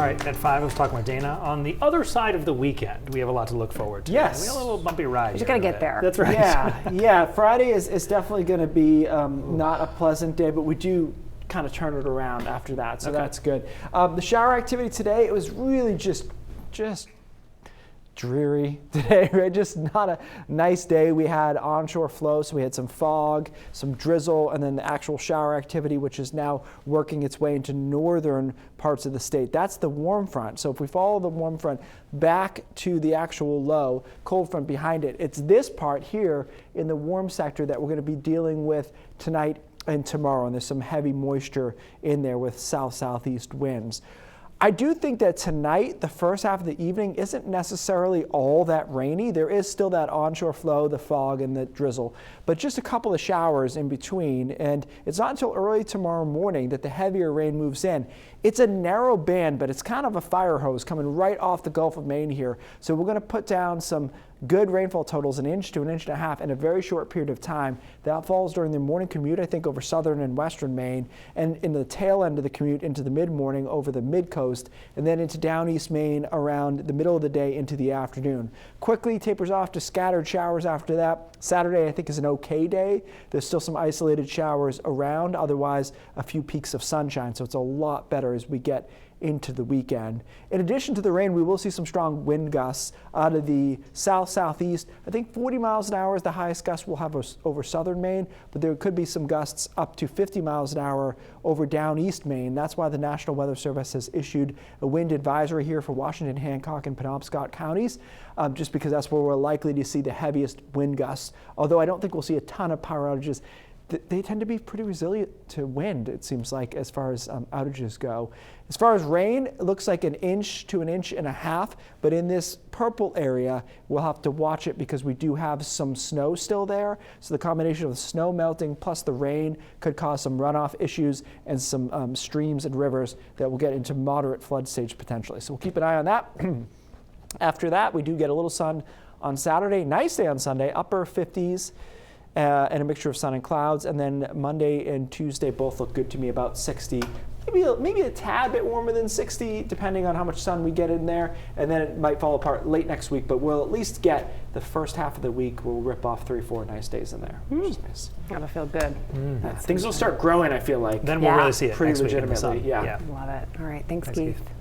All right, at 5, I was talking with Dana. On the other side of the weekend, we have a lot to look forward to. Yes. We got a little bumpy ride. You just got to get there. That's right. Yeah. Friday is definitely going to be not a pleasant day, but we do kind of turn it around after that, so that's good. The shower activity today, it was really just dreary today, right? Just not a nice day. We had onshore flow, so we had some fog, some drizzle, and then the actual shower activity, which is now working its way into northern parts of the state. That's the warm front. So if we follow the warm front back to the actual low, cold front behind it, it's this part here in the warm sector that we're going to be dealing with tonight and tomorrow, and there's some heavy moisture in there with south-southeast winds. I do think that tonight, the first half of the evening, isn't necessarily all that rainy. There is still that onshore flow, the fog, and the drizzle, but just a couple of showers in between. And it's not until early tomorrow morning that the heavier rain moves in. It's a narrow band, but it's kind of a fire hose coming right off the Gulf of Maine here. So we're going to put down some good rainfall totals, 1 inch to 1.5 inches in a very short period of time. That falls during the morning commute, I think, over southern and western Maine, and in the tail end of the commute into the mid-morning over the mid-coast, and then into down east Maine around the middle of the day into the afternoon. Quickly tapers off to scattered showers after that. Saturday, I think, is an okay day. There's still some isolated showers around, otherwise a few peaks of sunshine, so it's a lot better as we get into the weekend. In addition to the rain, we will see some strong wind gusts out of the south-southeast. I think 40 miles an hour is the highest gust we'll have over southern Maine, but there could be some gusts up to 50 miles an hour over down east Maine. That's why the National Weather Service has issued a wind advisory here for Washington, Hancock, and Penobscot counties, just because that's where we're likely to see the heaviest wind gusts. Although I don't think we'll see a ton of power outages. They tend to be pretty resilient to wind, it seems like, as far as outages go. As far as rain, it looks like 1 inch to 1.5 inches, but in this purple area, we'll have to watch it because we do have some snow still there. So the combination of the snow melting plus the rain could cause some runoff issues and some streams and rivers that will get into moderate flood stage potentially. So we'll keep an eye on that. After that, we do get a little sun on Saturday. Nice day on Sunday, upper 50s. And a mixture of sun and clouds, and then Monday and Tuesday both look good to me, about 60, maybe a tad bit warmer than 60, depending on how much sun we get in there, and then it might fall apart late next week, but we'll at least get the first half of the week. We'll rip off 3 or 4 nice days in there, which is nice. Gotta feel good. Things will start growing, I feel like. Then we'll really see it pretty next week in the legitimately. sun. Yeah. Love it. All right, thanks, Thanks, Keith. Keith.